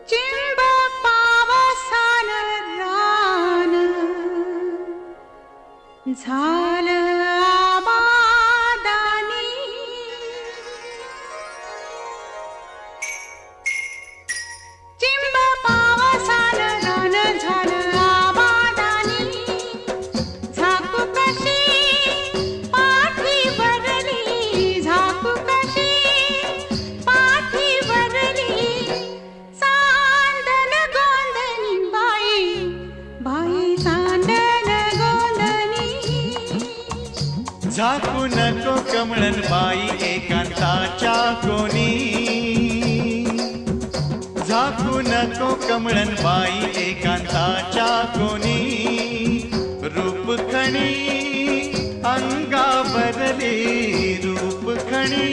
चिंब पावसान रान झालं आबादानी, चिंब पावसान रान झालं आबादानी, झाकू कशी पाठी भरली, झाकू कशी पाठी भरली, सांडल गोंधनी बाई, बाई सांडल गोंधनी. झाकू नको कमळन बाई एकांताच्या कोणी, झाकू नको कमळन बाई एकांताच्या कोणी, रूपखणी अंगावरली रूपखणी